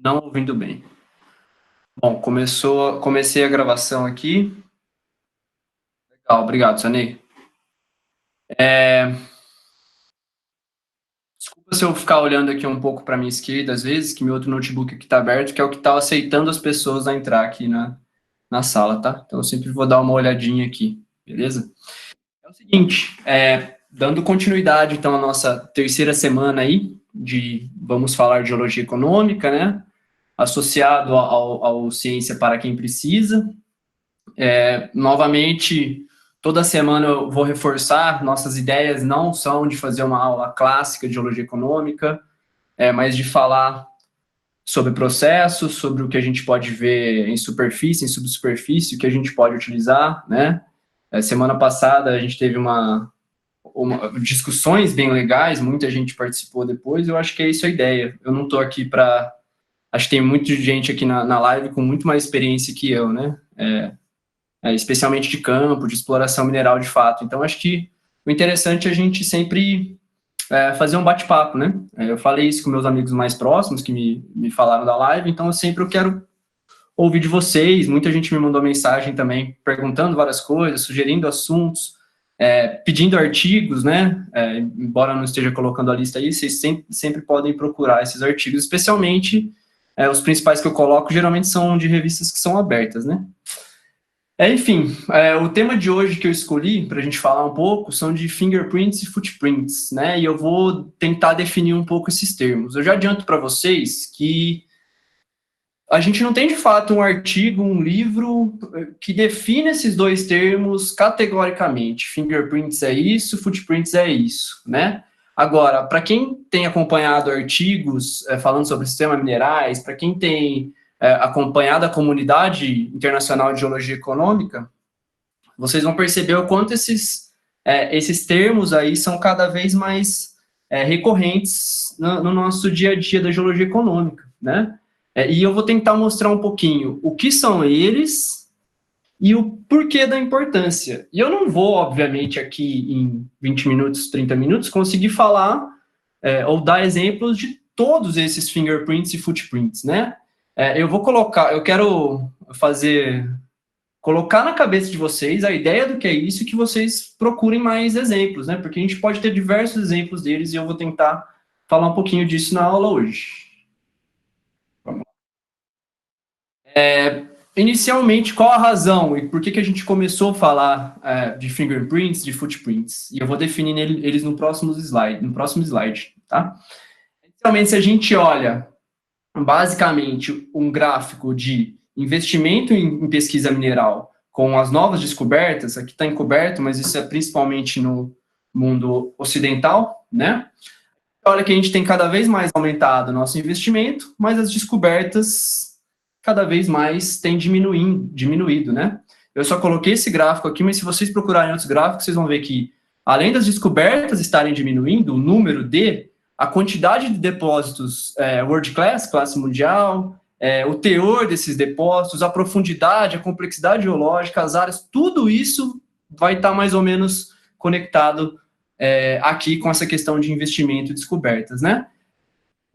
Não ouvindo bem. Bom, comecei a gravação aqui. Legal, obrigado, Sanei. Desculpa se eu ficar olhando aqui um pouco para minha esquerda, às vezes, que meu outro notebook aqui está aberto, que é o que está aceitando as pessoas a entrar aqui na sala, tá? Então eu sempre vou dar uma olhadinha aqui, beleza? É o seguinte, dando continuidade, então, à nossa terceira semana aí, vamos falar de geologia econômica, né? Associado ao Ciência para Quem Precisa. Novamente, toda semana eu vou reforçar, nossas ideias não são de fazer uma aula clássica de geologia econômica, mas de falar sobre processos, sobre o que a gente pode ver em superfície, em subsuperfície, o que a gente pode utilizar, né? Semana passada a gente teve discussões bem legais, muita gente participou depois, eu acho que é isso a ideia. Eu não estou aqui para... Acho que tem muita gente aqui na live com muito mais experiência que eu, né? Especialmente de campo, de exploração mineral de fato. Então, acho que o interessante é a gente sempre fazer um bate-papo, né? Eu falei isso com meus amigos mais próximos, que me falaram da live, então eu quero ouvir de vocês. Muita gente me mandou mensagem também, perguntando várias coisas, sugerindo assuntos, pedindo artigos, né? Embora eu não esteja colocando a lista aí, vocês sempre podem procurar esses artigos, especialmente os principais que eu coloco, geralmente são de revistas que são abertas, né? Enfim, o tema de hoje que eu escolhi para a gente falar um pouco são de fingerprints e footprints, né? E eu vou tentar definir um pouco esses termos. Eu já adianto para vocês que a gente não tem de fato um artigo, um livro que define esses dois termos categoricamente. Fingerprints é isso, footprints é isso, né? Agora, para quem tem acompanhado artigos falando sobre sistemas minerais, para quem tem acompanhado a comunidade internacional de geologia econômica, vocês vão perceber o quanto esses termos aí são cada vez mais recorrentes no nosso dia a dia da geologia econômica, né? E eu vou tentar mostrar um pouquinho o que são eles e o porquê da importância. E eu não vou, obviamente, aqui em 20 minutos, 30 minutos, conseguir falar ou dar exemplos de todos esses fingerprints e footprints, né? Eu quero colocar na cabeça de vocês a ideia do que é isso e que vocês procurem mais exemplos, né? Porque a gente pode ter diversos exemplos deles e eu vou tentar falar um pouquinho disso na aula hoje. Vamos lá. Inicialmente, qual a razão e por que a gente começou a falar de fingerprints, de footprints? E eu vou definir eles no próximo slide, tá? Inicialmente, se a gente olha basicamente um gráfico de investimento em pesquisa mineral com as novas descobertas, aqui está encoberto, mas isso é principalmente no mundo ocidental, né? Olha que a gente tem cada vez mais aumentado o nosso investimento, mas as descobertas cada vez mais têm diminuído, né? Eu só coloquei esse gráfico aqui, mas se vocês procurarem outros gráficos, vocês vão ver que, além das descobertas estarem diminuindo, o número a quantidade de depósitos world class, classe mundial, o teor desses depósitos, a profundidade, a complexidade geológica, as áreas, tudo isso vai estar mais ou menos conectado aqui com essa questão de investimento e descobertas, né?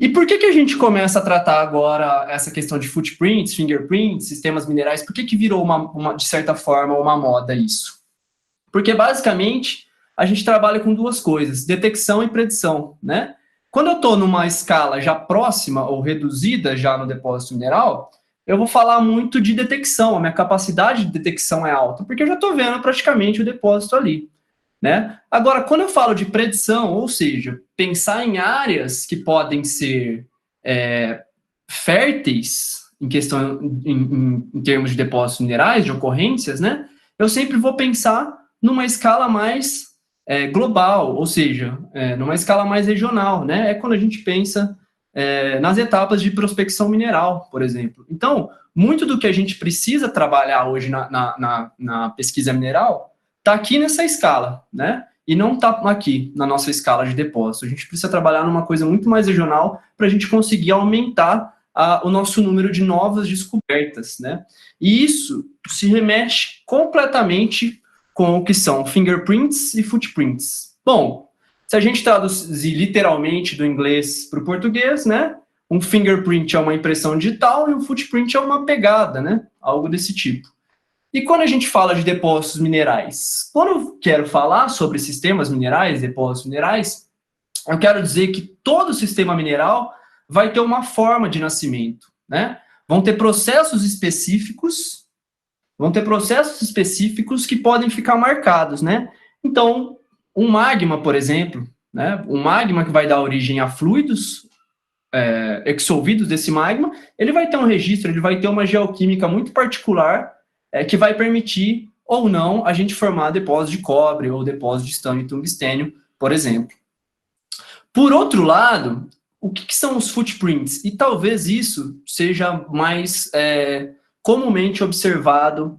E por que a gente começa a tratar agora essa questão de footprints, fingerprints, sistemas minerais? Por que virou, de certa forma, uma moda isso? Porque, basicamente, a gente trabalha com duas coisas, detecção e predição, né? Quando eu estou numa escala já próxima ou reduzida já no depósito mineral, eu vou falar muito de detecção, a minha capacidade de detecção é alta, porque eu já estou vendo praticamente o depósito ali, né? Agora, quando eu falo de predição, ou seja, pensar em áreas que podem ser férteis em questão em termos de depósitos minerais, de ocorrências, né? Eu sempre vou pensar numa escala mais global, ou seja, numa escala mais regional, né? É quando a gente pensa nas etapas de prospecção mineral, por exemplo. Então, muito do que a gente precisa trabalhar hoje na pesquisa mineral está aqui nessa escala, né? E não está aqui na nossa escala de depósito. A gente precisa trabalhar numa coisa muito mais regional para a gente conseguir aumentar o nosso número de novas descobertas, né? E isso se remete completamente com o que são fingerprints e footprints. Bom, se a gente traduzir literalmente do inglês para o português, né? Um fingerprint é uma impressão digital e um footprint é uma pegada, né? Algo desse tipo. E quando a gente fala de depósitos minerais, quando eu quero falar sobre sistemas minerais, depósitos minerais, eu quero dizer que todo sistema mineral vai ter uma forma de nascimento, né? Vão ter processos específicos que podem ficar marcados, né? Então, um magma, por exemplo, né? Um magma que vai dar origem a fluidos exsolvidos desse magma, ele vai ter um registro, ele vai ter uma geoquímica muito particular que vai permitir ou não a gente formar depósitos de cobre ou depósitos de estanho e tungstênio, por exemplo. Por outro lado, o que são os footprints? E talvez isso seja mais comumente observado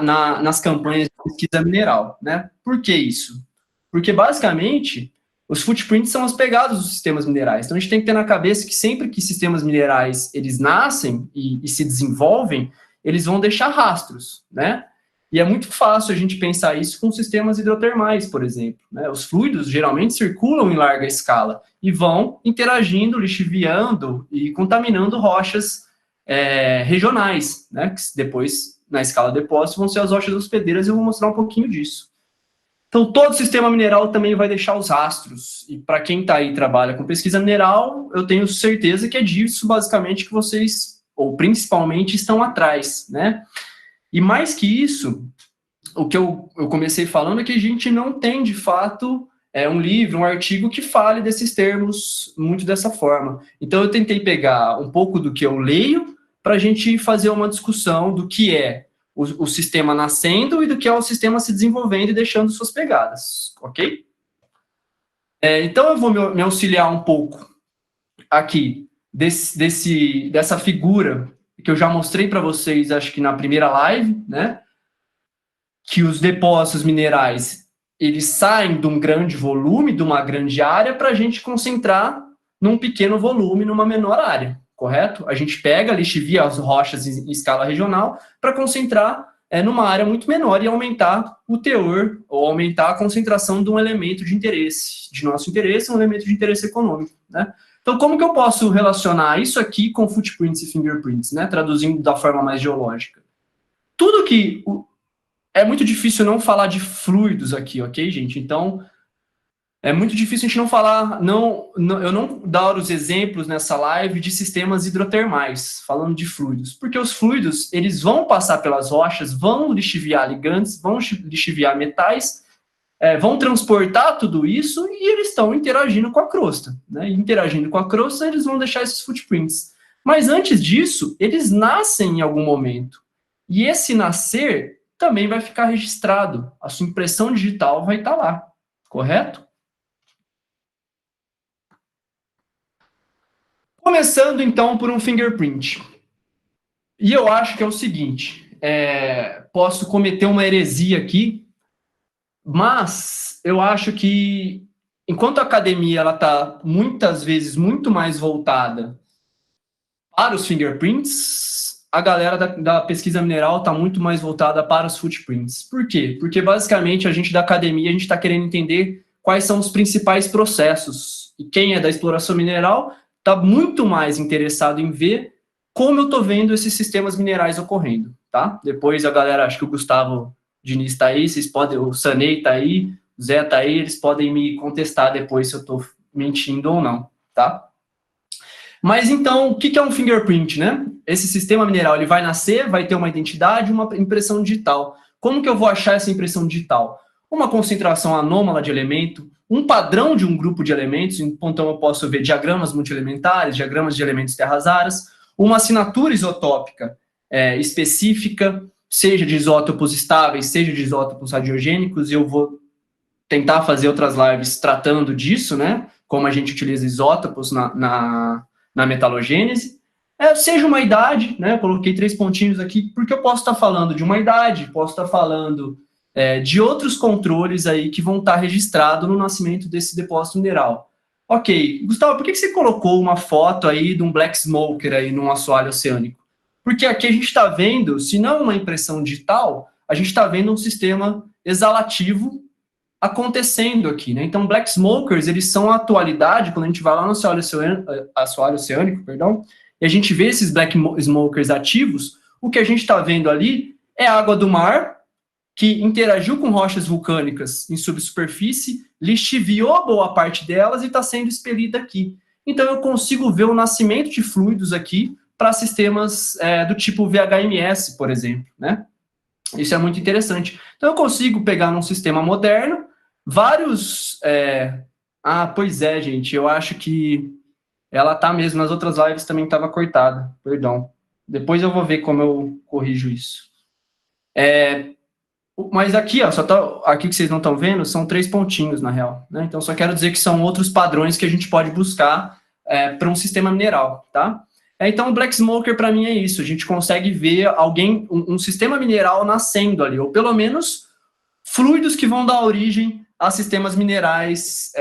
nas campanhas de pesquisa mineral, né? Por que isso? Porque, basicamente, os footprints são as pegadas dos sistemas minerais. Então, a gente tem que ter na cabeça que sempre que sistemas minerais, eles nascem e se desenvolvem, eles vão deixar rastros, né? E é muito fácil a gente pensar isso com sistemas hidrotermais, por exemplo, né? Os fluidos geralmente circulam em larga escala e vão interagindo, lixiviando e contaminando rochas regionais, né? Que depois, na escala de depósito, vão ser as rochas hospedeiras e eu vou mostrar um pouquinho disso. Então, todo sistema mineral também vai deixar os rastros. E para quem está aí e trabalha com pesquisa mineral, eu tenho certeza que é disso, basicamente, que vocês, ou principalmente, estão atrás, né? E mais que isso, o que eu comecei falando é que a gente não tem, de fato, um livro, um artigo que fale desses termos muito dessa forma. Então, eu tentei pegar um pouco do que eu leio para a gente fazer uma discussão do que é o sistema nascendo e do que é o sistema se desenvolvendo e deixando suas pegadas, ok? Então, eu vou me auxiliar um pouco aqui dessa figura que eu já mostrei para vocês, acho que na primeira live, né? Que os depósitos minerais, eles saem de um grande volume, de uma grande área, para a gente concentrar num pequeno volume, numa menor área, correto? A gente pega, lixivia as rochas em escala regional para concentrar numa área muito menor e aumentar o teor, ou aumentar a concentração de um elemento de interesse, de nosso interesse, um elemento de interesse econômico, né? Então, como que eu posso relacionar isso aqui com footprints e fingerprints, né? Traduzindo da forma mais geológica. Tudo que... É muito difícil não falar de fluidos aqui, ok, gente? Então, é muito difícil a gente não falar... eu não dar os exemplos nessa live de sistemas hidrotermais, falando de fluidos. Porque os fluidos, eles vão passar pelas rochas, vão lixiviar ligantes, vão lixiviar metais, vão transportar tudo isso e eles estão interagindo com a crosta, né? E interagindo com a crosta, eles vão deixar esses footprints. Mas antes disso, eles nascem em algum momento. E esse nascer também vai ficar registrado. A sua impressão digital vai estar lá, correto? Começando, então, por um fingerprint. E eu acho que é o seguinte, posso cometer uma heresia aqui, mas eu acho que, enquanto a academia está, muitas vezes, muito mais voltada para os fingerprints, a galera da pesquisa mineral está muito mais voltada para os footprints. Por quê? Porque, basicamente, a gente da academia, a gente está querendo entender quais são os principais processos. E quem é da exploração mineral está muito mais interessado em ver como eu estou vendo esses sistemas minerais ocorrendo, tá? Depois a galera, acho que o Gustavo Diniz está aí, vocês podem, o Sanei está aí, o Zé está aí, eles podem me contestar depois se eu estou mentindo ou não, tá? Mas então, o que é um fingerprint, né? Esse sistema mineral, ele vai nascer, vai ter uma identidade, uma impressão digital. Como que eu vou achar essa impressão digital? Uma concentração anômala de elemento, um padrão de um grupo de elementos, então eu posso ver diagramas multielementares, diagramas de elementos terras raras, uma assinatura isotópica específica, seja de isótopos estáveis, seja de isótopos radiogênicos, e eu vou tentar fazer outras lives tratando disso, né? Como a gente utiliza isótopos na metalogênese, seja uma idade, né? Eu coloquei 3 pontinhos aqui, porque eu posso estar falando de uma idade, posso estar falando de outros controles aí que vão estar registrados no nascimento desse depósito mineral. Ok, Gustavo, por que você colocou uma foto aí de um black smoker aí num assoalho oceânico? Porque aqui a gente está vendo, se não uma impressão digital, a gente está vendo um sistema exalativo acontecendo aqui, né? Então, black smokers, eles são a atualidade, quando a gente vai lá no assoalho oceânico, perdão, e a gente vê esses black smokers ativos, o que a gente está vendo ali é a água do mar, que interagiu com rochas vulcânicas em subsuperfície, lixiviou boa parte delas e está sendo expelida aqui. Então, eu consigo ver o nascimento de fluidos aqui para sistemas do tipo VHMS, por exemplo, né? Isso é muito interessante. Então, eu consigo pegar num sistema moderno vários... pois é, gente, eu acho que ela tá mesmo, nas outras lives também estava cortada, perdão. Depois eu vou ver como eu corrijo isso. Mas aqui, ó, aqui que vocês não estão vendo, são 3 pontinhos, na real, né? Então, só quero dizer que são outros padrões que a gente pode buscar para um sistema mineral, tá? Então, o Black Smoker, para mim, é isso. A gente consegue ver um sistema mineral nascendo ali, ou pelo menos fluidos que vão dar origem a sistemas minerais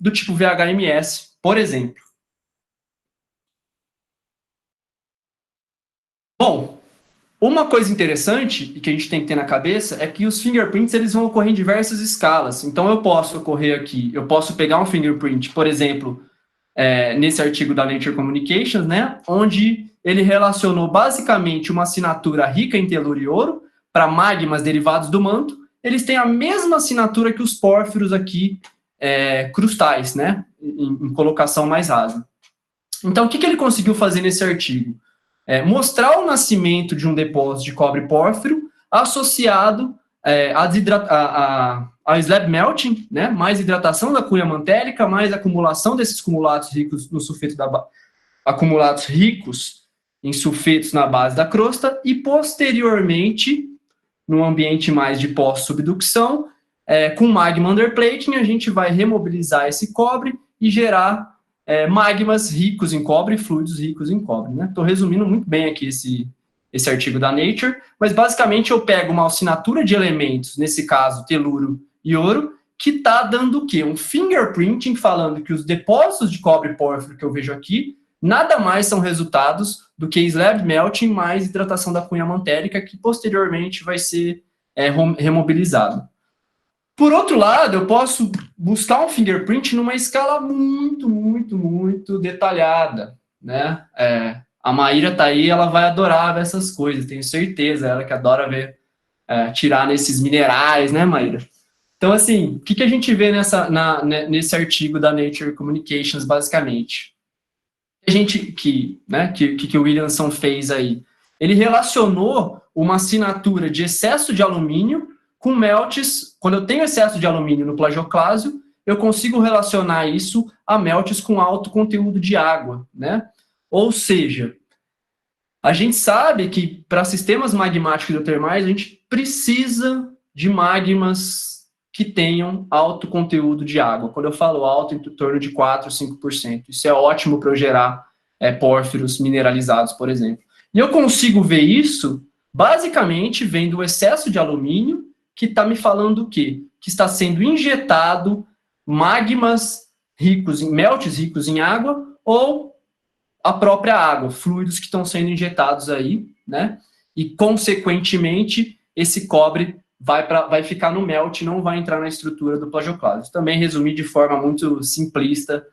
do tipo VHMS, por exemplo. Bom, uma coisa interessante e que a gente tem que ter na cabeça é que os fingerprints eles vão ocorrer em diversas escalas. Então, eu posso pegar um fingerprint, por exemplo, nesse artigo da Nature Communications, né, onde ele relacionou basicamente uma assinatura rica em telúrio e ouro para magmas derivados do manto. Eles têm a mesma assinatura que os pórfiros aqui, crustais, né, em colocação mais rasa. Então, o que ele conseguiu fazer nesse artigo? Mostrar o nascimento de um depósito de cobre pórfiro associado ao slab melting, né, mais hidratação da cunha mantélica, mais acumulação desses cumulatos ricos no sulfeto acumulados ricos em sulfetos na base da crosta e, posteriormente, num ambiente mais de pós-subducção, com magma underplating, a gente vai remobilizar esse cobre e gerar magmas ricos em cobre, fluidos ricos em cobre, né? Estou resumindo muito bem aqui esse artigo da Nature, mas basicamente eu pego uma assinatura de elementos, nesse caso telúrio e ouro, que está dando o quê? Um fingerprinting falando que os depósitos de cobre pórfiro que eu vejo aqui nada mais são resultados do que slab melting mais hidratação da cunha mantélica, que posteriormente vai ser remobilizado. Por outro lado, eu posso buscar um fingerprint numa escala muito, muito, muito detalhada, né? A Maíra tá aí, ela vai adorar ver essas coisas, tenho certeza, ela que adora ver, tirar nesses minerais, né, Maíra? Então, assim, o que a gente vê nesse artigo da Nature Communications, basicamente? Que o Williamson fez aí? Ele relacionou uma assinatura de excesso de alumínio com melts. Quando eu tenho excesso de alumínio no plagioclásio, eu consigo relacionar isso a melts com alto conteúdo de água, né? Ou seja, a gente sabe que para sistemas magmáticos hidrotermais, a gente precisa de magmas que tenham alto conteúdo de água. Quando eu falo alto, em torno de 4% a 5%. Isso é ótimo para eu gerar pórfiros mineralizados, por exemplo. E eu consigo ver isso, basicamente, vendo o excesso de alumínio, que está me falando o quê? Que está sendo injetado magmas ricos melts ricos em água, ou a própria água, fluidos que estão sendo injetados aí, né? E, consequentemente, esse cobre vai ficar no melt, não vai entrar na estrutura do plagioclásio. Também resumi de forma muito simplista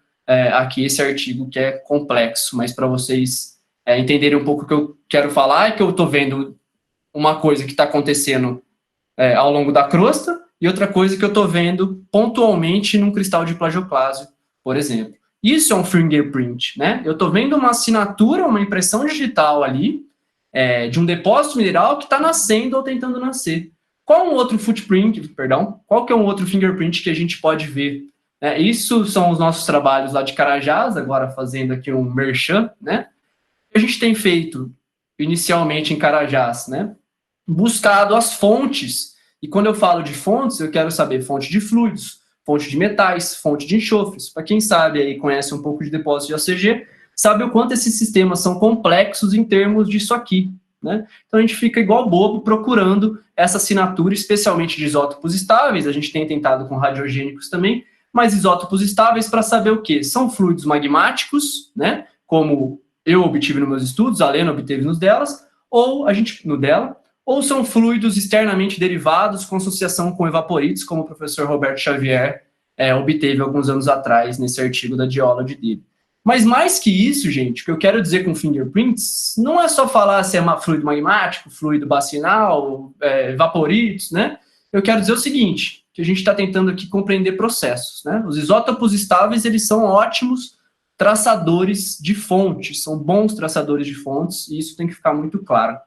aqui esse artigo, que é complexo, mas para vocês entenderem um pouco o que eu quero falar, é que eu estou vendo uma coisa que está acontecendo ao longo da crosta, e outra coisa que eu estou vendo pontualmente num cristal de plagioclásio, por exemplo. Isso é um fingerprint, né? Eu estou vendo uma assinatura, uma impressão digital ali, de um depósito mineral que está nascendo ou tentando nascer. Qual é um outro qual que é um outro fingerprint que a gente pode ver? Isso são os nossos trabalhos lá de Carajás, agora fazendo aqui um merchan, né? A gente tem feito, inicialmente em Carajás, né? Buscado as fontes, e quando eu falo de fontes, eu quero saber fonte de fluidos, fonte de metais, fonte de enxofres. Para quem sabe aí, conhece um pouco de depósito de ACG, sabe o quanto esses sistemas são complexos em termos disso aqui, né? Então a gente fica igual bobo procurando essa assinatura, especialmente de isótopos estáveis. A gente tem tentado com radiogênicos também, mas isótopos estáveis para saber o quê? São fluidos magmáticos, né? Como eu obtive nos meus estudos, a Lena obteve no dela, ou são fluidos externamente derivados com associação com evaporitos, como o professor Roberto Xavier obteve alguns anos atrás nesse artigo da Geology dele. Mas mais que isso, gente, o que eu quero dizer com fingerprints não é só falar se é fluido magmático, fluido bacinal, evaporitos, né? Eu quero dizer o seguinte, que a gente está tentando aqui compreender processos, né? Os isótopos estáveis, eles são ótimos traçadores de fontes, são bons traçadores de fontes, e isso tem que ficar muito claro.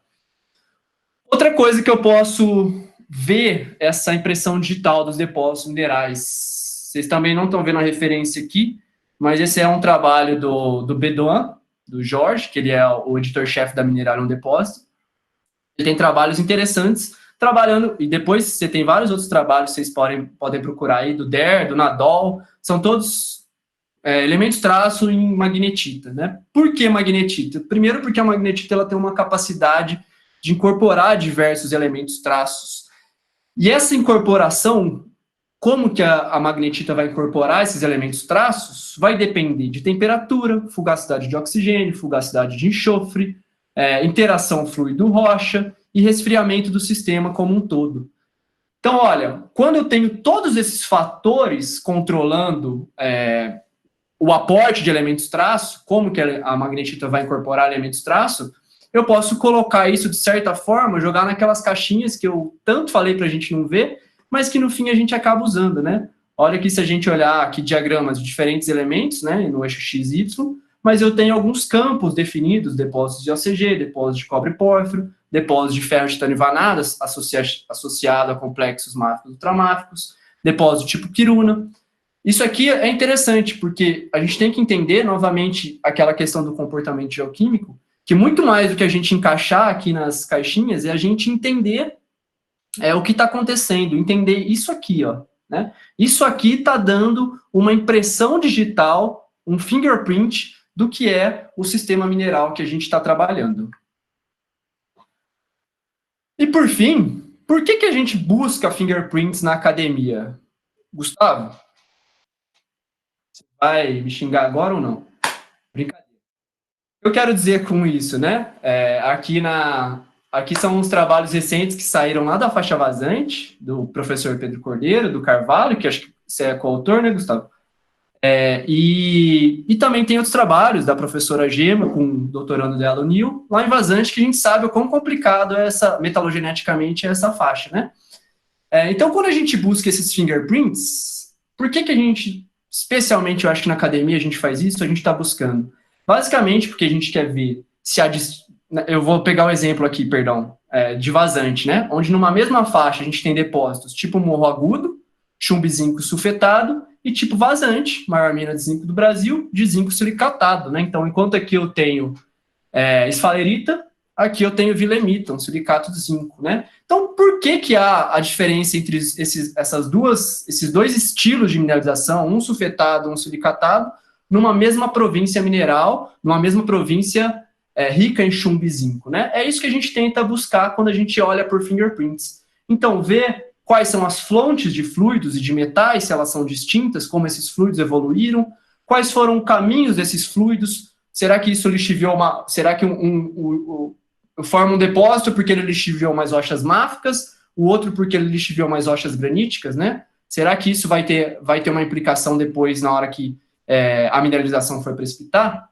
Outra coisa que eu posso ver essa impressão digital dos depósitos minerais. Vocês também não estão vendo a referência aqui, mas esse é um trabalho do Bedouin, do Jorge, que ele é o editor-chefe da Mineralium Depósito. Ele tem trabalhos interessantes, trabalhando, e depois você tem vários outros trabalhos que vocês podem procurar aí, do Der, do Nadol, são todos elementos traço em magnetita, né? Por que magnetita? Primeiro porque a magnetita ela tem uma capacidade de incorporar diversos elementos traços. E essa incorporação, como que a magnetita vai incorporar esses elementos traços, vai depender de temperatura, fugacidade de oxigênio, fugacidade de enxofre, interação fluido-rocha e resfriamento do sistema como um todo. Então, olha, quando eu tenho todos esses fatores controlando o aporte de elementos traço, como que a magnetita vai incorporar elementos traço, eu posso colocar isso, de certa forma, jogar naquelas caixinhas que eu tanto falei para a gente não ver, mas que no fim a gente acaba usando, né? Olha aqui, se a gente olhar aqui diagramas de diferentes elementos, né, no eixo X, Y, mas eu tenho alguns campos definidos, depósitos de OCG, depósitos de cobre pórfiro, depósitos de ferro titânio vanado associado a complexos máficos e ultramáficos, depósito tipo Kiruna. Isso aqui é interessante, porque a gente tem que entender, novamente, aquela questão do comportamento geoquímico, que muito mais do que a gente encaixar aqui nas caixinhas é a gente entender o que está acontecendo, entender isso aqui, ó, né? Isso aqui está dando uma impressão digital, um fingerprint do que é o sistema mineral que a gente está trabalhando. E por fim, por que a gente busca fingerprints na academia? Gustavo? Você vai me xingar agora ou não? Brincadeira. Eu quero dizer com isso, né? Aqui são uns trabalhos recentes que saíram lá da faixa vazante, do professor Pedro Cordeiro, do Carvalho, que acho que você é coautor, né, Gustavo? E também tem outros trabalhos da professora Gema, com o doutorando dela, o Nil, lá em vazante, que a gente sabe o quão complicado é metalogeneticamente essa faixa, né? Então, quando a gente busca esses fingerprints, por que a gente, especialmente eu acho que na academia a gente faz isso, a gente está buscando? Basicamente porque a gente quer ver se eu vou pegar um exemplo aqui, perdão, de vazante, né? Onde numa mesma faixa a gente tem depósitos tipo morro agudo, chumbo e zinco sulfetado, e tipo vazante, maior mina de zinco do Brasil, de zinco silicatado, né? Então, enquanto aqui eu tenho esfalerita, aqui eu tenho vilemita, um silicato de zinco, né? Então, por que há a diferença entre esses dois estilos de mineralização, um sulfetado, um silicatado, numa mesma província mineral, numa mesma província rica em chumbo e zinco, né? É isso que a gente tenta buscar quando a gente olha por fingerprints. Então, ver quais são as fontes de fluidos e de metais, se elas são distintas, como esses fluidos evoluíram, quais foram os caminhos desses fluidos, será que isso lixiviou será que forma um depósito porque ele lixiviou mais rochas máficas, o outro porque ele lixiviou mais rochas graníticas, né? Será que isso vai ter uma implicação depois na hora que a mineralização for precipitar?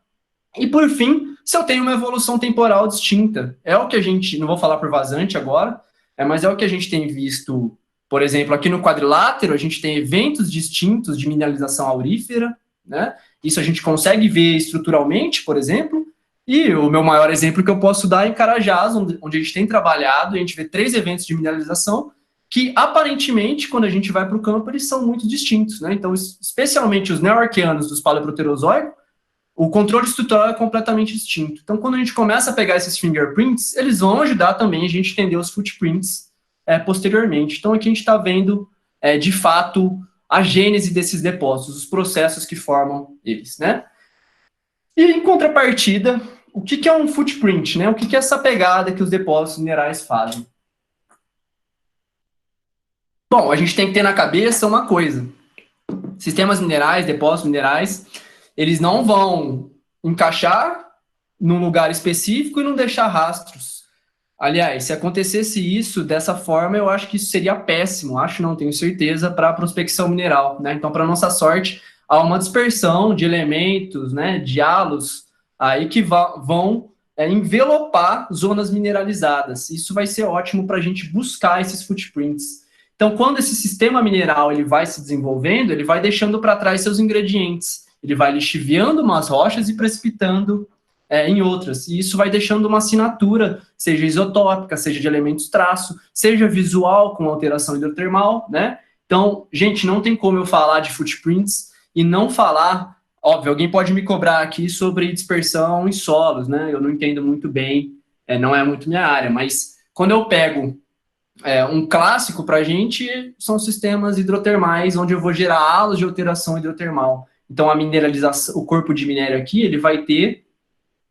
E por fim, se eu tenho uma evolução temporal distinta, é o que a gente, não vou falar por vazante agora, mas é o que a gente tem visto, por exemplo, aqui no quadrilátero, a gente tem eventos distintos de mineralização aurífera, né? Isso a gente consegue ver estruturalmente, por exemplo, e o meu maior exemplo que eu posso dar é em Carajás, onde a gente tem trabalhado, e a gente vê 3 eventos de mineralização que, aparentemente, quando a gente vai para o campo, eles são muito distintos, né? Então, especialmente os neo-arqueanos dos paleoproterozoicos, o controle estrutural é completamente distinto. Então, quando a gente começa a pegar esses fingerprints, eles vão ajudar também a gente a entender os footprints posteriormente. Então, aqui a gente está vendo, de fato, a gênese desses depósitos, os processos que formam eles, né? E, em contrapartida, o que é um footprint, né? O que é essa pegada que os depósitos minerais fazem? Bom, a gente tem que ter na cabeça uma coisa. Sistemas minerais, depósitos minerais, eles não vão encaixar num lugar específico e não deixar rastros. Aliás, se acontecesse isso dessa forma, eu acho que isso seria péssimo, acho não, tenho certeza, para a prospecção mineral, né? Então, para nossa sorte, há uma dispersão de elementos, né, de halos, aí que vão envelopar zonas mineralizadas. Isso vai ser ótimo para a gente buscar esses footprints. Então, quando esse sistema mineral ele vai se desenvolvendo, ele vai deixando para trás seus ingredientes, ele vai lixiviando umas rochas e precipitando em outras. E isso vai deixando uma assinatura, seja isotópica, seja de elementos traço, seja visual com alteração hidrotermal, né? Então, gente, não tem como eu falar de footprints e não falar, óbvio, alguém pode me cobrar aqui sobre dispersão em solos, né? Eu não entendo muito bem, não é muito minha área, mas quando eu pego um clássico para a gente são sistemas hidrotermais, onde eu vou gerar halos de alteração hidrotermal. Então, a mineralização, o corpo de minério aqui, ele vai ter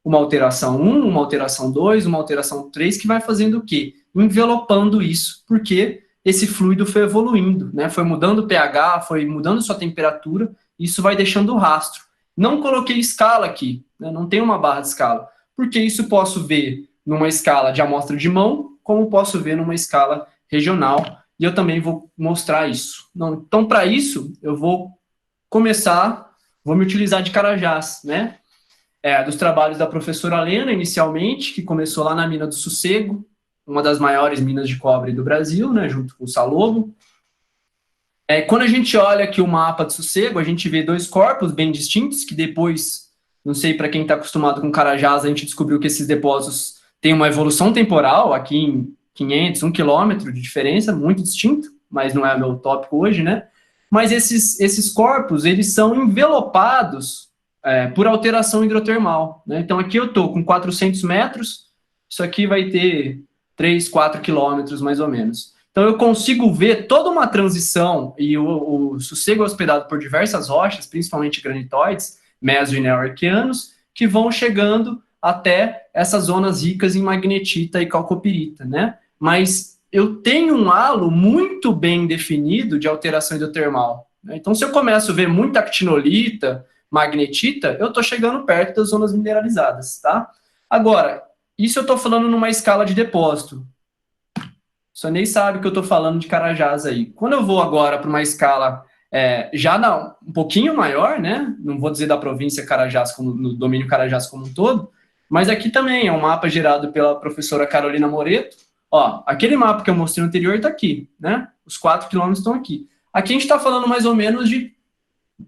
uma alteração 1, uma alteração 2, uma alteração 3, que vai fazendo o quê? Envelopando isso, porque esse fluido foi evoluindo, né? Foi mudando o pH, foi mudando sua temperatura, isso vai deixando o rastro. Não coloquei escala aqui, né? Não tem uma barra de escala, porque isso posso ver numa escala de amostra de mão, como posso ver numa escala regional, e eu também vou mostrar isso. Então, para isso, eu vou me utilizar de Carajás, né? Dos trabalhos da professora Lena, inicialmente, que começou lá na mina do Sossego, uma das maiores minas de cobre do Brasil, né, junto com o Salobo. Quando a gente olha aqui o mapa do Sossego, a gente vê dois corpos bem distintos, que depois, não sei para quem está acostumado com Carajás, a gente descobriu que esses depósitos têm uma evolução temporal, aqui em 500, 1 quilômetro de diferença, muito distinto, mas não é o meu tópico hoje, né? Mas esses corpos, eles são envelopados por alteração hidrotermal, né? Então, aqui eu estou com 400 metros, isso aqui vai ter 3, 4 quilômetros, mais ou menos. Então, eu consigo ver toda uma transição, e o Sossego é hospedado por diversas rochas, principalmente granitóides, meso e neo-arqueanos, que vão chegando até essas zonas ricas em magnetita e calcopirita, né? Mas eu tenho um halo muito bem definido de alteração hidrotermal, né? Então, se eu começo a ver muita actinolita, magnetita, eu estou chegando perto das zonas mineralizadas, tá? Agora, isso eu estou falando numa escala de depósito. Você nem sabe que eu estou falando de Carajás aí. Quando eu vou agora para uma escala um pouquinho maior, né? Não vou dizer da província Carajás, no domínio Carajás como um todo, mas aqui também é um mapa gerado pela professora Carolina Moreto. Ó, aquele mapa que eu mostrei no anterior está aqui, né? Os 4 quilômetros estão aqui. Aqui a gente está falando mais ou menos de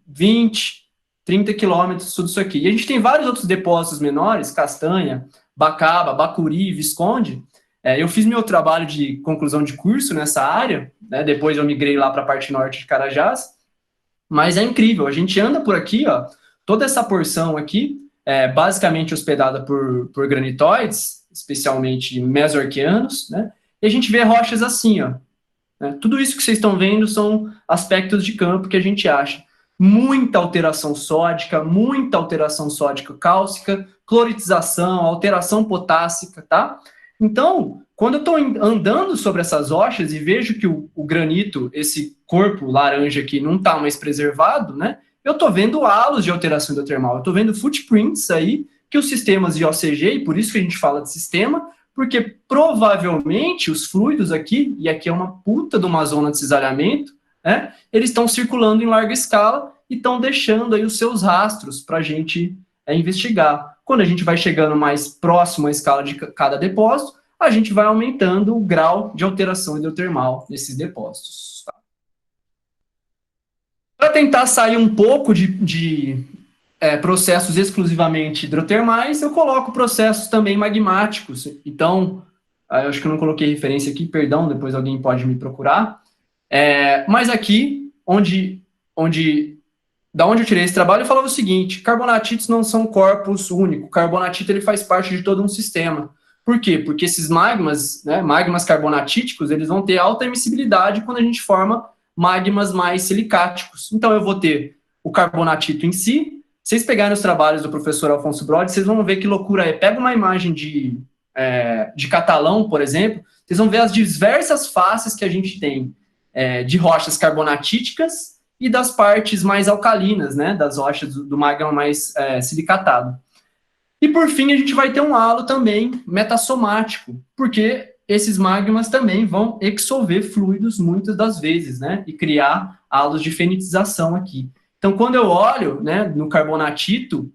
20, 30 quilômetros, tudo isso aqui. E a gente tem vários outros depósitos menores, Castanha, Bacaba, Bacuri, Visconde. Eu fiz meu trabalho de conclusão de curso nessa área, né? Depois eu migrei lá para a parte norte de Carajás, mas é incrível, a gente anda por aqui, ó, toda essa porção aqui, basicamente hospedada por granitóides, especialmente mesoarqueanos, né? E a gente vê rochas assim, ó, né? Tudo isso que vocês estão vendo são aspectos de campo que a gente acha. Muita alteração sódica cálcica, cloritização, alteração potássica, tá? Então, quando eu estou andando sobre essas rochas e vejo que o granito, esse corpo laranja aqui, não está mais preservado, né? Eu estou vendo halos de alteração hidrotermal, eu estou vendo footprints aí que os sistemas de OCG, e por isso que a gente fala de sistema, porque provavelmente os fluidos aqui, e aqui é uma puta de uma zona de cisalhamento, né? Eles estão circulando em larga escala e estão deixando aí os seus rastros para a gente investigar. Quando a gente vai chegando mais próximo à escala de cada depósito, a gente vai aumentando o grau de alteração hidrotermal desses depósitos. Tá? Para tentar sair um pouco de processos exclusivamente hidrotermais, eu coloco processos também magmáticos. Então, eu acho que eu não coloquei referência aqui, perdão, depois alguém pode me procurar. Mas aqui, da onde eu tirei esse trabalho, eu falava o seguinte: carbonatitos não são corpos únicos. O carbonatito ele faz parte de todo um sistema. Por quê? Porque esses magmas, né, magmas carbonatíticos, eles vão ter alta emissibilidade quando a gente forma magmas mais silicáticos. Então, eu vou ter o carbonatito em si. Se vocês pegarem os trabalhos do professor Alfonso Brode, vocês vão ver que loucura é. Pega uma imagem de catalão, por exemplo, vocês vão ver as diversas faces que a gente tem de rochas carbonatíticas e das partes mais alcalinas, né, das rochas do magma mais silicatado. E por fim, a gente vai ter um halo também metassomático, porque esses magmas também vão exsolver fluidos muitas das vezes, né? E criar halos de fenitização aqui. Então, quando eu olho, né, no carbonatito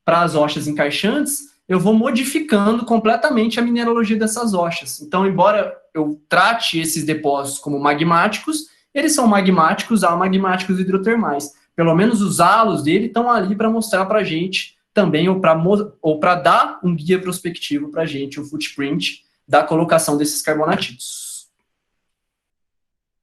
para as rochas encaixantes, eu vou modificando completamente a mineralogia dessas rochas. Então, embora eu trate esses depósitos como magmáticos, eles são magmáticos, amagmáticos hidrotermais. Pelo menos os halos dele estão ali para mostrar para a gente também, ou para dar um guia prospectivo para a gente, o footprint da colocação desses carbonatitos.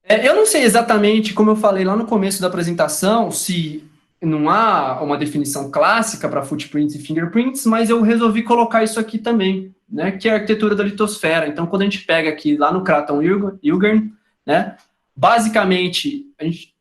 Eu não sei exatamente, como eu falei lá no começo da apresentação, se não há uma definição clássica para footprints e fingerprints, mas eu resolvi colocar isso aqui também, né, que é a arquitetura da litosfera. Então, quando a gente pega aqui lá no Craton Ilgern, né, basicamente,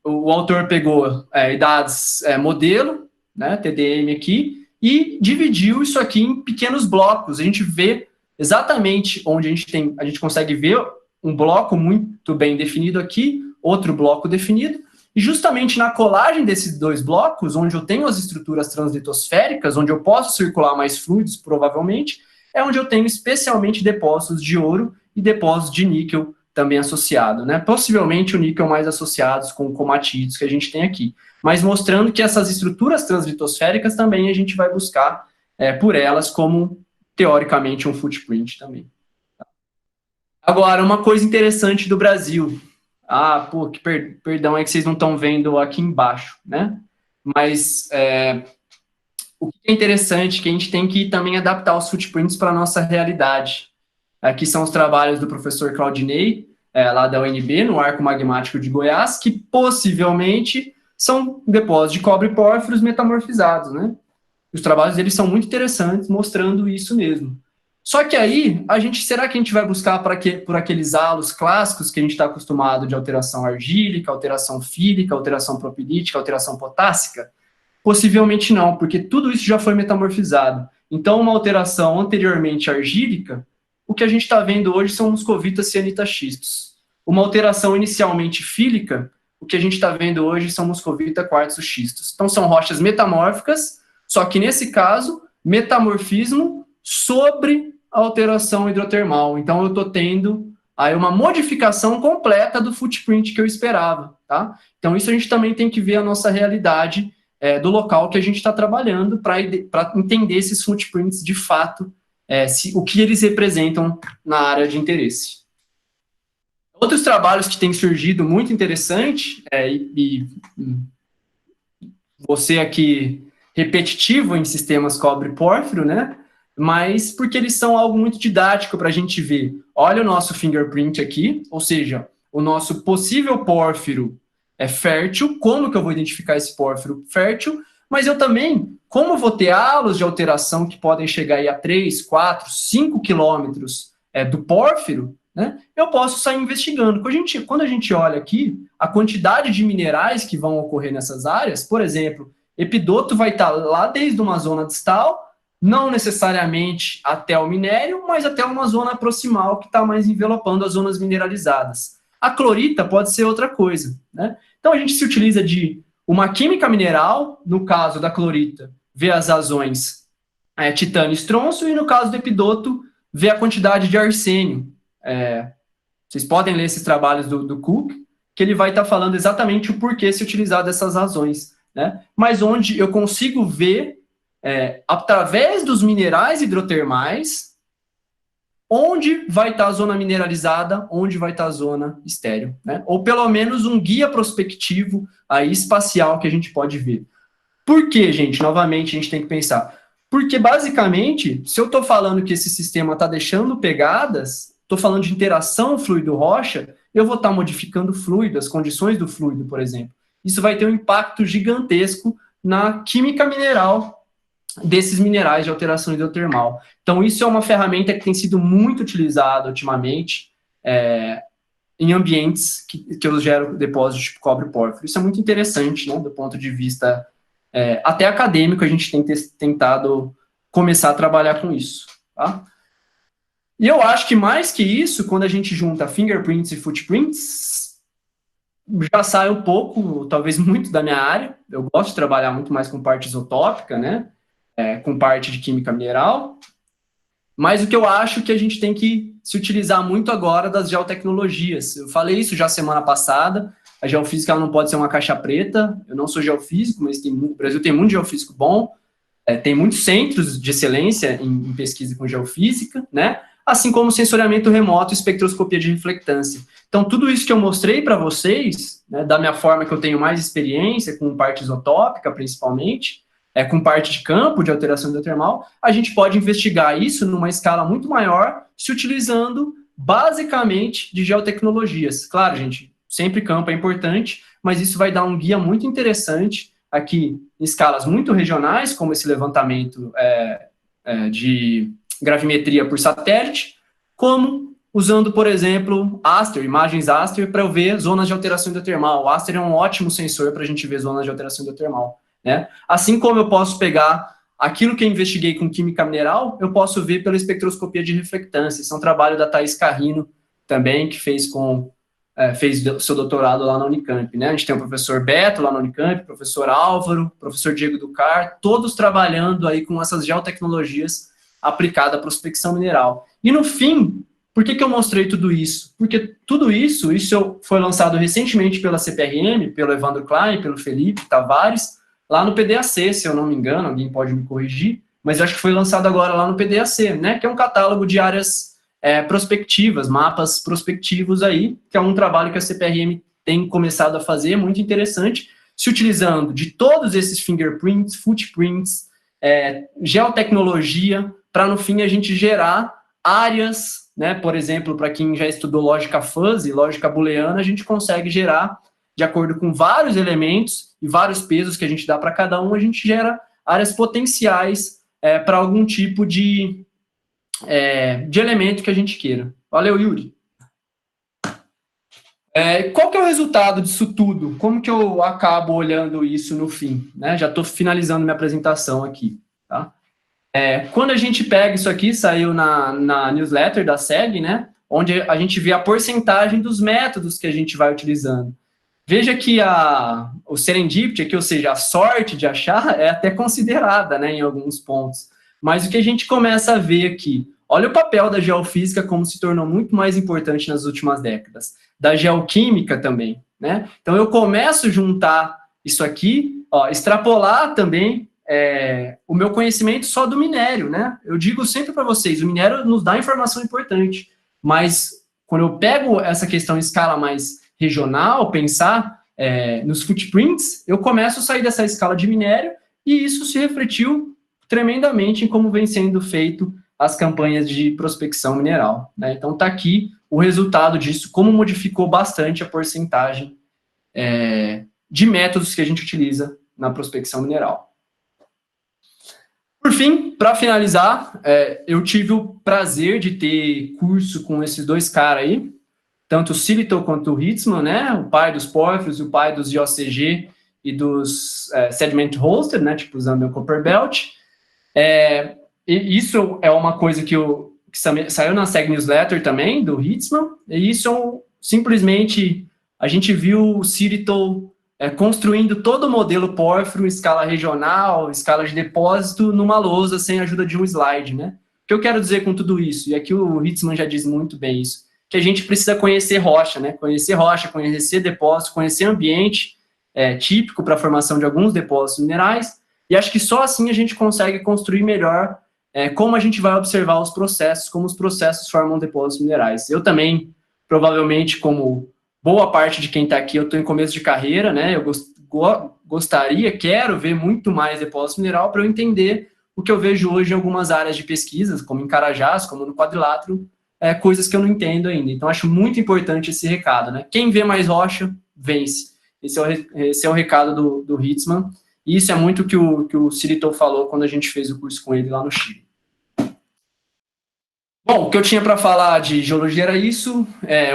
o autor pegou dados modelo, né, TDM aqui, e dividiu isso aqui em pequenos blocos. A gente vê exatamente onde a gente consegue ver um bloco muito bem definido aqui, outro bloco definido, e justamente na colagem desses dois blocos, onde eu tenho as estruturas translitosféricas, onde eu posso circular mais fluidos, provavelmente, é onde eu tenho especialmente depósitos de ouro e depósitos de níquel também associado, né? Possivelmente o níquel mais associados com comatídeos que a gente tem aqui. Mas mostrando que essas estruturas translitosféricas também a gente vai buscar por elas como, teoricamente, um footprint também. Agora, uma coisa interessante do Brasil. Pô, perdão, é que vocês não estão vendo aqui embaixo, né? Mas o que é interessante é que a gente tem que também adaptar os footprints para a nossa realidade. Aqui são os trabalhos do professor Claudinei, lá da UNB, no Arco Magmático de Goiás, que possivelmente são depósitos de cobre e pórfiros metamorfizados, né? Os trabalhos deles são muito interessantes, mostrando isso mesmo. Só que aí, será que a gente vai buscar por aqueles halos clássicos que a gente está acostumado de alteração argílica, alteração fílica, alteração propilítica, alteração potássica? Possivelmente não, porque tudo isso já foi metamorfizado. Então, uma alteração anteriormente argílica, o que a gente está vendo hoje são muscovitas cianitaxistos. Uma alteração inicialmente fílica, o que a gente está vendo hoje são muscovita quartzo-xistos. Então, são rochas metamórficas, só que nesse caso, metamorfismo sobre a alteração hidrotermal. Então, eu estou tendo aí uma modificação completa do footprint que eu esperava, tá? Então, isso a gente também tem que ver a nossa realidade do local que a gente está trabalhando para entender esses footprints de fato, o que eles representam na área de interesse. Outros trabalhos que têm surgido muito interessante, e você aqui repetitivo em sistemas cobre-pórfiro, né? Mas porque eles são algo muito didático para a gente ver. Olha o nosso fingerprint aqui, ou seja, o nosso possível pórfiro é fértil, como que eu vou identificar esse pórfiro fértil, mas eu também, como vou ter halos de alteração que podem chegar aí a 3, 4, 5 quilômetros do pórfiro, né, eu posso sair investigando. Quando a gente olha aqui, a quantidade de minerais que vão ocorrer nessas áreas, por exemplo, epidoto vai estar lá desde uma zona distal, não necessariamente até o minério, mas até uma zona proximal que está mais envelopando as zonas mineralizadas. A clorita pode ser outra coisa, né? Então a gente se utiliza de uma química mineral, no caso da clorita, ver as razões titânio e estrôncio, e no caso do epidoto, ver a quantidade de arsênio. Vocês podem ler esses trabalhos do Cook, que ele vai estar falando exatamente o porquê se utilizar dessas razões, né? Mas onde eu consigo ver, através dos minerais hidrotermais, onde vai estar a zona mineralizada, onde vai estar a zona estéril, né? Ou pelo menos um guia prospectivo aí espacial que a gente pode ver. Por que, gente? Novamente, a gente tem que pensar. Porque, basicamente, se eu estou falando que esse sistema está deixando pegadas, estou falando de interação fluido-rocha, eu vou estar modificando o fluido, as condições do fluido, por exemplo. Isso vai ter um impacto gigantesco na química mineral desses minerais de alteração hidrotermal. Então, isso é uma ferramenta que tem sido muito utilizada ultimamente em ambientes que eu gero depósitos de cobre e pórfiro. Isso é muito interessante, né, do ponto de vista até acadêmico, a gente tem tentado começar a trabalhar com isso. Tá? E eu acho que mais que isso, quando a gente junta fingerprints e footprints, já sai um pouco, talvez muito da minha área. Eu gosto de trabalhar muito mais com parte isotópica, né? com parte de química mineral, mas o que eu acho que a gente tem que se utilizar muito agora das geotecnologias. Eu falei isso já semana passada, a geofísica ela não pode ser uma caixa preta, eu não sou geofísico, mas o Brasil tem muito geofísico bom, tem muitos centros de excelência em pesquisa com geofísica, né? Assim como sensoriamento remoto e espectroscopia de reflectância. Então, tudo isso que eu mostrei para vocês, né, da minha forma que eu tenho mais experiência, com parte isotópica, principalmente, com parte de campo, de alteração hidrotermal, a gente pode investigar isso numa escala muito maior, se utilizando, basicamente, de geotecnologias. Claro, gente, sempre campo é importante, mas isso vai dar um guia muito interessante aqui em escalas muito regionais, como esse levantamento de gravimetria por satélite, como usando, por exemplo, Aster, imagens Aster, para eu ver zonas de alteração hidrotermal. O Aster é um ótimo sensor para a gente ver zonas de alteração hidrotermal, né? Assim como eu posso pegar aquilo que eu investiguei com química mineral, eu posso ver pela espectroscopia de reflectância. Esse é um trabalho da Thaís Carrino, também, que fez seu doutorado lá na Unicamp, né? A gente tem o professor Beto lá na Unicamp, o professor Álvaro, o professor Diego Ducar, todos trabalhando aí com essas geotecnologias aplicadas à prospecção mineral. E no fim, por que eu mostrei tudo isso? Porque tudo isso foi lançado recentemente pela CPRM, pelo Evandro Klein, pelo Felipe Tavares, lá no PDAC, se eu não me engano, alguém pode me corrigir, mas eu acho que foi lançado agora lá no PDAC, né? Que é um catálogo de áreas prospectivas, mapas prospectivos aí, que é um trabalho que a CPRM tem começado a fazer, muito interessante, se utilizando de todos esses fingerprints, footprints, geotecnologia, para no fim a gente gerar áreas, né? Por exemplo, para quem já estudou lógica fuzzy, lógica booleana, a gente consegue gerar, de acordo com vários elementos e vários pesos que a gente dá para cada um, a gente gera áreas potenciais para algum tipo de elemento que a gente queira. Valeu, Yuri. Qual que é o resultado disso tudo? Como que eu acabo olhando isso no fim? Né? Já estou finalizando minha apresentação aqui. Tá? Quando a gente pega isso aqui, saiu na newsletter da SEG, né? Onde a gente vê a porcentagem dos métodos que a gente vai utilizando. Veja que o serendipity, aqui, ou seja, a sorte de achar, é até considerada, né, em alguns pontos. Mas o que a gente começa a ver aqui, olha o papel da geofísica como se tornou muito mais importante nas últimas décadas. Da geoquímica também, né? Então, eu começo a juntar isso aqui, extrapolar também o meu conhecimento só do minério, né? Eu digo sempre para vocês, o minério nos dá informação importante, mas quando eu pego essa questão em escala mais regional, pensar nos footprints, eu começo a sair dessa escala de minério e isso se refletiu tremendamente em como vem sendo feito as campanhas de prospecção mineral, né? Então, está aqui o resultado disso, como modificou bastante a porcentagem de métodos que a gente utiliza na prospecção mineral. Por fim, para finalizar, eu tive o prazer de ter curso com esses dois caras aí, tanto o Sillitoe quanto o Hitzman, né, o pai dos pórfiros e o pai dos IOCG e dos sediment hosted, né, tipo usando o Copper Belt. E isso é uma coisa que saiu na SEG Newsletter também, do Hitzman, e isso simplesmente, a gente viu o Sillitoe construindo todo o modelo pórfiro em escala regional, escala de depósito, numa lousa sem a ajuda de um slide, né? O que eu quero dizer com tudo isso? E aqui o Hitzman já diz muito bem isso, que a gente precisa conhecer rocha, né? Conhecer depósito, conhecer ambiente típico para a formação de alguns depósitos minerais, e acho que só assim a gente consegue construir melhor como a gente vai observar os processos, como os processos formam depósitos minerais. Eu também, provavelmente, como boa parte de quem está aqui, eu estou em começo de carreira, né? Eu quero ver muito mais depósito mineral para eu entender o que eu vejo hoje em algumas áreas de pesquisa, como em Carajás, como no Quadrilátero, coisas que eu não entendo ainda. Então, acho muito importante esse recado, né? Quem vê mais rocha, vence. Esse é o recado do Hitzman. E isso é muito o que o Sillitoe falou quando a gente fez o curso com ele lá no Chile. Bom, o que eu tinha para falar de geologia era isso.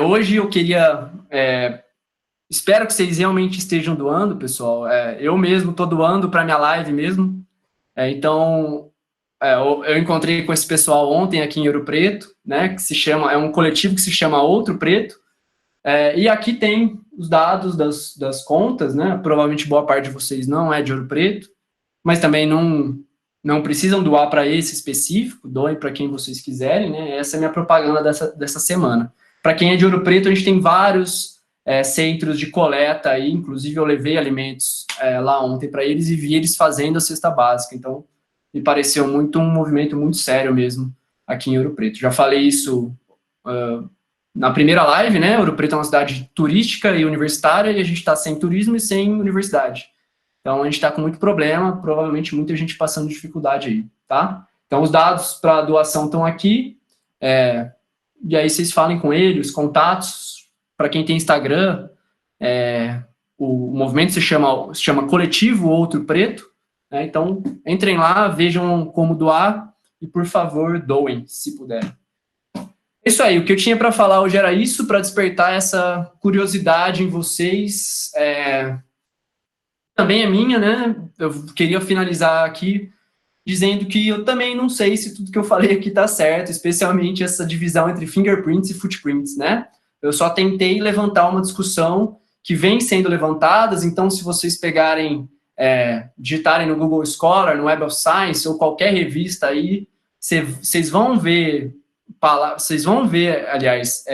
Hoje eu queria... espero que vocês realmente estejam doando, pessoal. Eu mesmo estou doando para minha live mesmo. Então, eu encontrei com esse pessoal ontem aqui em Ouro Preto, né, é um coletivo que se chama Outro Preto. E aqui tem os dados das contas, né? Provavelmente boa parte de vocês não é de Ouro Preto, mas também não não precisam doar para esse específico, doem para quem vocês quiserem, né? Essa é a minha propaganda dessa semana. Para quem é de Ouro Preto, a gente tem vários centros de coleta aí, inclusive eu levei alimentos lá ontem para eles e vi eles fazendo a cesta básica, então me pareceu um movimento muito sério mesmo aqui em Ouro Preto. Já falei isso na primeira live, né? Ouro Preto é uma cidade turística e universitária e a gente está sem turismo e sem universidade. Então, a gente está com muito problema, provavelmente muita gente passando dificuldade aí, tá? Então, os dados para doação estão aqui, e aí vocês falem com ele, os contatos, para quem tem Instagram, o movimento se chama Coletivo Outro Preto, né? Então, entrem lá, vejam como doar, e por favor, doem, se puderem. É isso aí, o que eu tinha para falar hoje era isso, para despertar essa curiosidade em vocês, também é minha, né? Eu queria finalizar aqui dizendo que eu também não sei se tudo que eu falei aqui tá certo, especialmente essa divisão entre fingerprints e footprints, né? Eu só tentei levantar uma discussão que vem sendo levantadas, então se vocês pegarem, digitarem no Google Scholar, no Web of Science ou qualquer revista aí, vocês vão ver, aliás,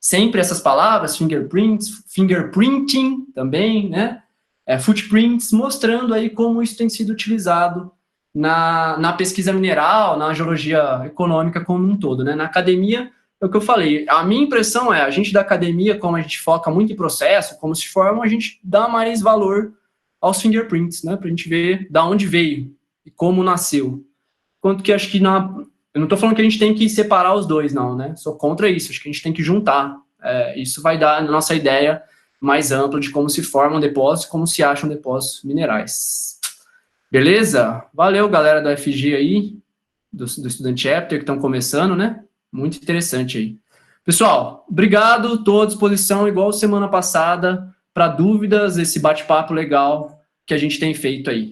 sempre essas palavras, fingerprints, fingerprinting também, né? Footprints, mostrando aí como isso tem sido utilizado na pesquisa mineral, na geologia econômica como um todo, né? Na academia, é o que eu falei, a minha impressão a gente da academia, como a gente foca muito em processo, como se forma, a gente dá mais valor aos fingerprints, né? Pra gente ver da onde veio e como nasceu. Quanto que acho que eu não tô falando que a gente tem que separar os dois, não, né? Sou contra isso, acho que a gente tem que juntar. Isso vai dar a nossa ideia mais ampla de como se formam depósitos, como se acham depósitos minerais. Beleza? Valeu, galera da FG aí, do Student Chapter, que estão começando, né? Muito interessante aí. Pessoal, obrigado, estou à disposição, igual semana passada, para dúvidas, esse bate-papo legal que a gente tem feito aí.